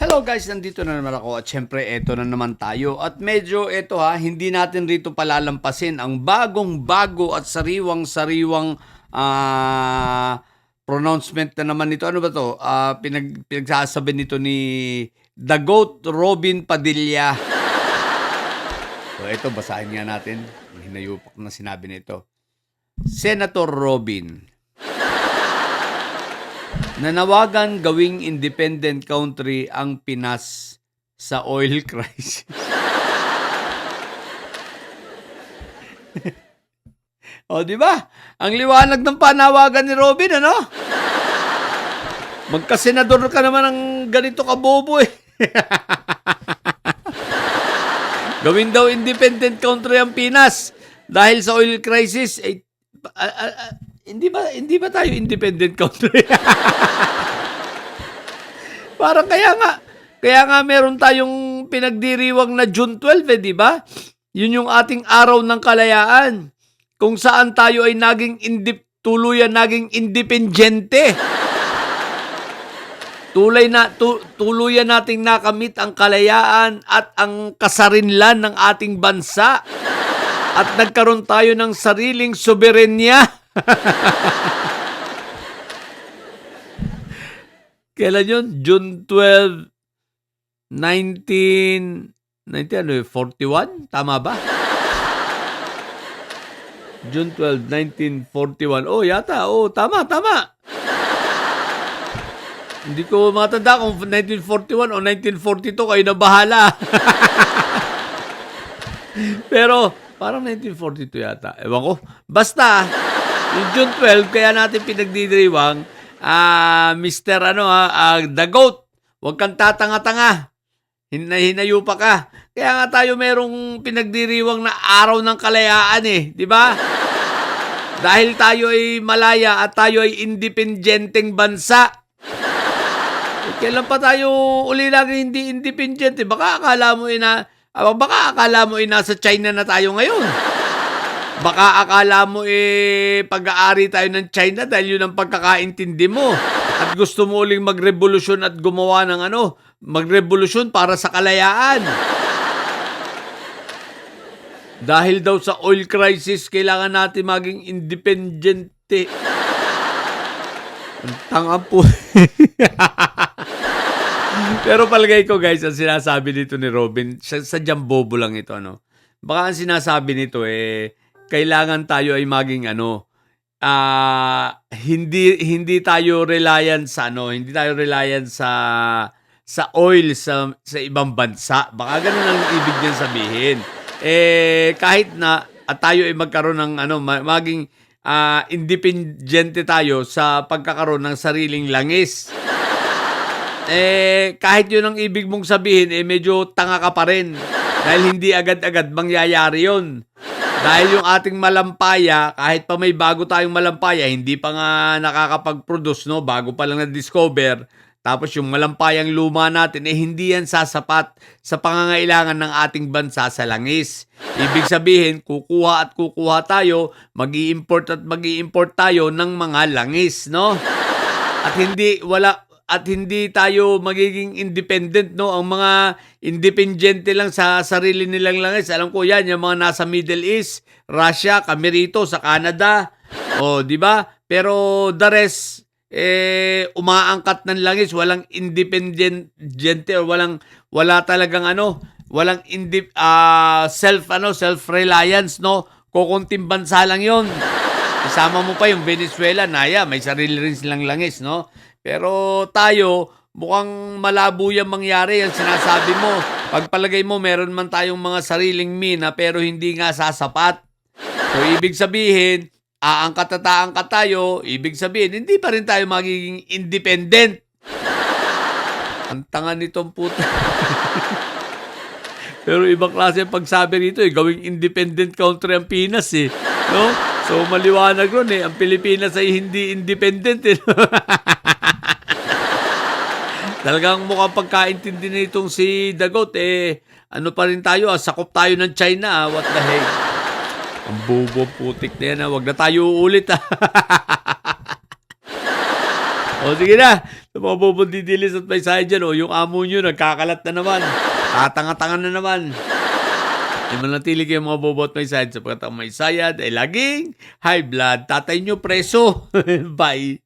Hello guys, nandito na naman ako at syempre eto na naman tayo at medyo eto hindi natin rito palalampasin ang bagong-bago at sariwang-sariwang pronouncement na naman nito. Ano ba to? Pinagsasabi nito ni The Goat Robin Padilla. So eto, basahin nga natin. Hinayupak na sinabi nito. Senator Robin, nanawagan gawing independent country ang Pinas sa oil crisis. O, di ba? Ang liwanag ng panawagan ni Robin, ano? Magkasenador ka naman ng ganito kabobo eh. Gawin daw independent country ang Pinas dahil sa oil crisis. Hindi ba tayo independent country? Parang kaya nga meron tayong pinagdiriwang na June 12, di ba? Yun yung ating araw ng kalayaan. Kung saan tayo ay tuluyan naging independyente. Tuluyan nating nakamit ang kalayaan at ang kasarinlan ng ating bansa. At nagkaroon tayo ng sariling soberenya. Kailan yun? June 12, 1941? Tama ba? June 12, 1941. Oh, yata. Oh, tama. Hindi ko matanda kung 1941 o 1942. Kayo na bahala. Pero, parang 1942 yata. Ewan ko. Basta, yung June 12, kaya natin pinagdidiriwang, Mr. The Goat, huwag kang tatanga-tanga. Hinayu pa ka. Kaya nga tayo merong pinagdiriwang na araw ng kalayaan eh. Di ba? Dahil tayo ay malaya at tayo ay independenteng bansa. Kailan pa tayo uli lagi hindi independent? Baka akala mo nasa China na tayo ngayon. Baka akala mo pag-aari tayo ng China dahil yun ang pagkakaintindi mo. At gusto mo uling magrevolusyon at gumawa ng magrevolusyon para sa kalayaan. Dahil daw sa oil crisis, kailangan natin maging independente. Ang tanga po. Pero palagay ko guys, ang sinasabi dito ni Robin, sadyang bobo lang ito, ano. Baka ang sinasabi nito kailangan tayo ay maging hindi tayo reliant sa oil sa ibang bansa. Baka ganun ang ibig niyang sabihin. Kahit na tayo ay magkaroon ng maging independente tayo sa pagkakaroon ng sariling langis. Kahit yun ang ibig mong sabihin, medyo tanga ka pa rin. Dahil hindi agad-agad mangyayari yun. Dahil yung ating malampaya, kahit pa may bago tayong malampaya, hindi pa nga nakakapag-produce, no? Bago pa lang na-discover. Tapos yung malampayang luma natin, hindi yan sasapat sa pangangailangan ng ating bansa sa langis. Ibig sabihin, kukuha tayo, mag-i-import tayo ng mga langis, no? At hindi tayo magiging independent, no? Ang mga independente lang sa sarili nilang langis. Alam ko yan, yung mga nasa Middle East, Russia, kami rito sa Canada. O, di ba? Pero the rest, umaangkat ng langis, walang independente or wala talagang walang self-reliance, no? Kukunting bansa lang 'yon. Isama mo pa yung Venezuela, may sarili rin silang langis, no? Pero tayo, mukhang malabo yung mangyari ang sinasabi mo. Pagpalagay mo, meron man tayong mga sariling mina pero hindi nga sasapat. So, ibig sabihin, aangkat tayo, ibig sabihin, hindi pa rin tayo magiging independent. Ang tanga nitong puta. Pero ibang klase ang pagsabi rito, gawing independent country ang Pinas, no? So, maliwanag ron, ang Pilipinas ay hindi independent, Talagang mukhang pagkaintindi nitong si The Goat, pa rin tayo, sakop tayo ng China, what the heck. Ang bobo putik na yan, wag na tayo uulit, O sige na, Mga bobong didilis at may sayad dyan, yung amo nyo nagkakalat na naman. Tatanga-tanga na naman. Manatili kayo mga bobo at may sayad sapagkat ang may sayad ay laging high blood. Tatay nyo preso. Bye.